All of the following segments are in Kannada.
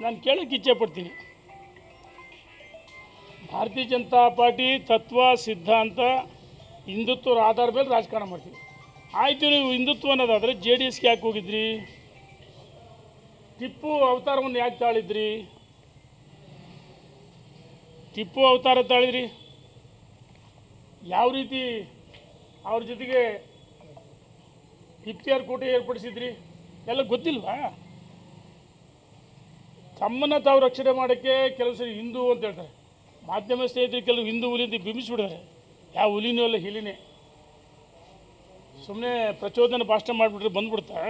ನಾನು ಕೇಳೋಕ್ಕೆ ಇಚ್ಛೆ ಪಡ್ತೀನಿ. ಭಾರತೀಯ ಜನತಾ ಪಾರ್ಟಿ ತತ್ವ ಸಿದ್ಧಾಂತ ಹಿಂದುತ್ವದ ಆಧಾರ ಮೇಲೆ ರಾಜಕಾರಣ ಮಾಡ್ತೀವಿ. ಆಯಿತು, ನೀವು ಹಿಂದುತ್ವ ಅನ್ನೋದಾದರೆ JDSಗೆ ಯಾಕೆ ಹೋಗಿದ್ರಿ? ಟಿಪ್ಪು ಅವತಾರವನ್ನು ಯಾಕೆ ತಾಳಿದ್ರಿ? ಟಿಪ್ಪು ಅವತಾರ ತಾಳಿದ್ರಿ? ಯಾವ ರೀತಿ ಅವ್ರ ಜೊತೆಗೆ ಇಫ್ತಿಯಾರ್ ಕೋಟೆ ಏರ್ಪಡಿಸಿದ್ರಿ? ಎಲ್ಲ ಗೊತ್ತಿಲ್ವಾ? ತಮ್ಮನ್ನು ತಾವು ರಕ್ಷಣೆ ಮಾಡೋಕ್ಕೆ ಕೆಲವು ಸರಿ ಹಿಂದೂ ಅಂತ ಹೇಳ್ತಾರೆ. ಮಾಧ್ಯಮ ಸ್ನೇಹಿತರು ಕೆಲವು ಹಿಂದೂ ಹುಲಿ ಅಂತ ಬಿಂಬಿಸ್ಬಿಡ್ತಾರೆ. ಯಾವ ಹುಲಿನೂ ಅಲ್ಲ, ಹಿಲಿನೇ. ಸುಮ್ಮನೆ ಪ್ರಚೋದನೆ ಭಾಷಣ ಮಾಡಿಬಿಟ್ರೆ ಬಂದ್ಬಿಡ್ತಾ?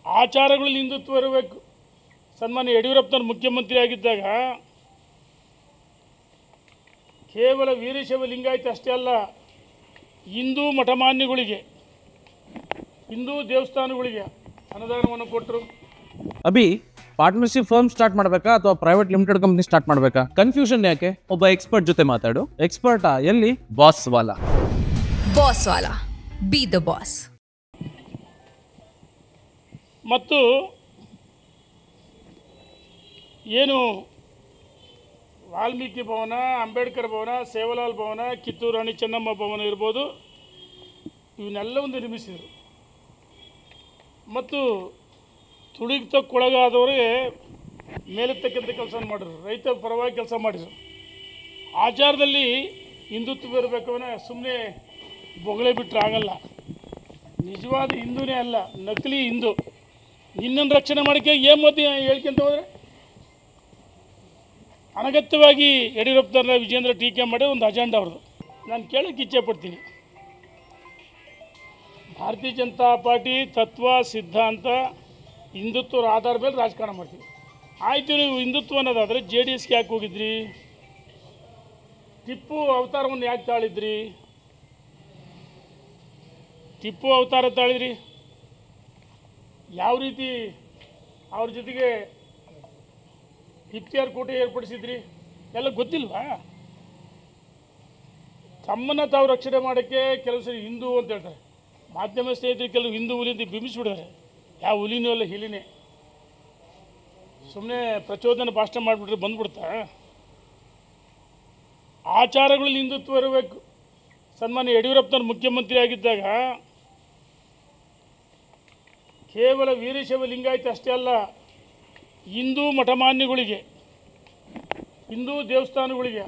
ಆಚಾರಗಳಲ್ಲಿ ಹಿಂದುತ್ವ ಇರಬೇಕು. ಸನ್ಮಾನ್ಯ ಯಡಿಯೂರಪ್ಪನವ್ರು ಮುಖ್ಯಮಂತ್ರಿ ಆಗಿದ್ದಾಗ ಕೇವಲ ವೀರಶೈವ ಲಿಂಗಾಯತ ಅಷ್ಟೇ ಅಲ್ಲ, ಹಿಂದೂ ಮಠಮಾನ್ಯಗಳಿಗೆ, ಹಿಂದೂ ದೇವಸ್ಥಾನಗಳಿಗೆ ಅನುದಾನವನ್ನು ಕೊಟ್ಟರು. ಅಭಿ, ಪಾರ್ಟ್ನರ್ಶಿಪ್ ಫರ್ಮ್ ಸ್ಟಾರ್ಟ್ ಮಾಡಬೇಕಾ ಅಥವಾ ಪ್ರೈವೇಟ್ ಲಿಮಿಟೆಡ್ ಕಂಪನಿ ಸ್ಟಾರ್ಟ್ ಮಾಡಬೇಕಾ? ಕನ್ಫ್ಯೂಷನ್ ಯಾಕೆ? ಒಬ್ಬ ಎಕ್ಸ್ಪರ್ಟ್ ಜೊತೆ ಮಾತಾಡು. ಎಕ್ಸ್ಪರ್ಟಾ? ಎಲ್ಲಿ? Boss Vala. Boss Vala, B the boss. ಮತ್ತು ಏನು ವಾಲ್ಮೀಕಿ ಭವನ, ಅಂಬೇಡ್ಕರ್ ಭವನ, ಸೇವಲಾಲ್ ಭವನ, ಕಿತ್ತೂರು ರಾಣಿ ಚೆನ್ನಮ್ಮ ಭವನ ಇರ್ಬೋದು, ಇವನ್ನೆಲ್ಲವನ್ನು ನಿರ್ಮಿಸಿದರು. ಮತ್ತು ತುಳಿತಕ್ಕೊಳಗಾದವರಿಗೆ ಮೇಲೆತ್ತಕ್ಕಂಥ ಕೆಲಸ ಮಾಡಿದ್ರು, ರೈತ ಪರವಾಗಿ ಕೆಲಸ ಮಾಡಿದರು. ಆಚಾರದಲ್ಲಿ ಹಿಂದುತ್ವ ಇರಬೇಕು, ಸುಮ್ಮನೆ ಬೊಗಳೆ ಬಿಟ್ಟರೆ ಆಗಲ್ಲ. ನಿಜವಾದ ಹಿಂದೂನೇ ಅಲ್ಲ, ನಕಲಿ ಹಿಂದೂ. ನಿನ್ನನ್ನು ರಕ್ಷಣೆ ಮಾಡೋಕ್ಕೆ ಏನು ಮೋದಿ ಹೇಳ್ಕೊಂತ ಹೋದರೆ? ಅನಗತ್ಯವಾಗಿ ಯಡಿಯೂರಪ್ಪನವ್ರನ್ನ ವಿಜೇಂದ್ರ ಟೀಕೆ ಮಾಡಿ ಒಂದು ಅಜೆಂಡಾ ಅವ್ರದ್ದು. ನಾನು ಕೇಳೋಕ್ಕೆ ಇಚ್ಛೆ ಪಡ್ತೀನಿ. ಭಾರತೀಯ ಜನತಾ ಪಾರ್ಟಿ ತತ್ವ ಸಿದ್ಧಾಂತ ಹಿಂದುತ್ವದ ಆಧಾರ ಮೇಲೆ ರಾಜಕಾರಣ ಮಾಡ್ತೀವಿ. ಆಯಿತು, ನೀವು ಹಿಂದುತ್ವ ಅನ್ನೋದಾದರೆ JDSಗೆ ಯಾಕೆ ಹೋಗಿದ್ರಿ? ಟಿಪ್ಪು ಅವತಾರವನ್ನು ಯಾಕೆ ತಾಳಿದ್ರಿ? ಟಿಪ್ಪು ಅವತಾರ ತಾಳಿದ್ರಿ? ಯಾವ ರೀತಿ ಅವ್ರ ಜೊತೆಗೆ ಇಫ್ತಿಯಾರ್ ಕೋಟೆ ಏರ್ಪಡಿಸಿದ್ರಿ? ಎಲ್ಲ ಗೊತ್ತಿಲ್ವಾ? ತಮ್ಮನ್ನು ತಾವು ರಕ್ಷಣೆ ಮಾಡೋಕ್ಕೆ ಕೆಲವು ಸರಿ ಹಿಂದೂ ಅಂತ ಹೇಳ್ತಾರೆ. ಮಾಧ್ಯಮ ಸ್ನೇಹಿತರು ಕೆಲವು ಹಿಂದೂ ಹುಲಿ ಅಂತ ಬಿಂಬಿಸ್ಬಿಡ್ತಾರೆ. ಯಾವ ಹುಲಿನೂ ಅಲ್ಲ, ಹಿಲಿನೇ. ಸುಮ್ಮನೆ ಪ್ರಚೋದನೆ ಭಾಷಣ ಮಾಡಿಬಿಟ್ರೆ ಬಂದ್ಬಿಡ್ತಾ? ಆಚಾರಗಳಲ್ಲಿ ಹಿಂದುತ್ವ ಇರಬೇಕು. ಸನ್ಮಾನ್ಯ ಯಡಿಯೂರಪ್ಪನವ್ರು ಮುಖ್ಯಮಂತ್ರಿ ಆಗಿದ್ದಾಗ ಕೇವಲ ವೀರಶೈವ ಲಿಂಗಾಯತ ಅಷ್ಟೇ ಅಲ್ಲ, ಹಿಂದೂ ಮಠಮಾನ್ಯಗಳಿಗೆ, ಹಿಂದೂ ದೇವಸ್ಥಾನಗಳಿಗೆ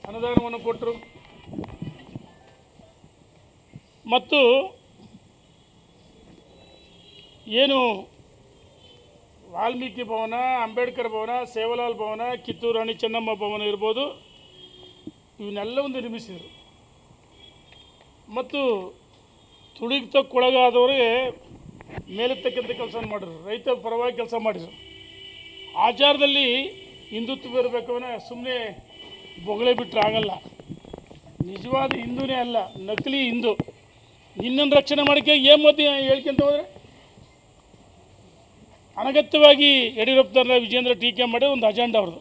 ಅನುದಾನವನ್ನು ಕೊಟ್ಟರು. ಮತ್ತು ಏನು ವಾಲ್ಮೀಕಿ ಭವನ, ಅಂಬೇಡ್ಕರ್ ಭವನ, ಸೇವಲಾಲ್ ಭವನ, ಕಿತ್ತೂರು ರಾಣಿ ಚೆನ್ನಮ್ಮ ಭವನ ಇರ್ಬೋದು, ಇವನ್ನೆಲ್ಲವನ್ನು ನಿರ್ಮಿಸಿದರು. ಮತ್ತು ತುಳಿತಕ್ಕೊಳಗಾದವರಿಗೆ ಮೇಲೆತ್ತಕ್ಕಂಥ ಕೆಲಸ ಮಾಡಿದ್ರು, ರೈತ ಪರವಾಗಿ ಕೆಲಸ ಮಾಡಿದರು. ಆಚಾರದಲ್ಲಿ ಹಿಂದುತ್ವ ಇರಬೇಕು, ಸುಮ್ಮನೆ ಬೊಗಳೆ ಬಿಟ್ಟರೆ ಆಗಲ್ಲ. ನಿಜವಾದ ಹಿಂದೂನೇ ಅಲ್ಲ, ನಕಲಿ ಹಿಂದೂ. ನಿನ್ನನ್ನು ರಕ್ಷಣೆ ಮಾಡೋಕ್ಕೆ ಏನು ಮೋದಿ ಹೇಳ್ಕೊಂತ ಹೋದರೆ? ಅನಗತ್ಯವಾಗಿ ಯಡಿಯೂರಪ್ಪನವ್ರನ್ನ ವಿಜೇಂದ್ರ ಟೀಕೆ ಮಾಡಿ ಒಂದು ಅಜೆಂಡಾ ಅವ್ರದ್ದು.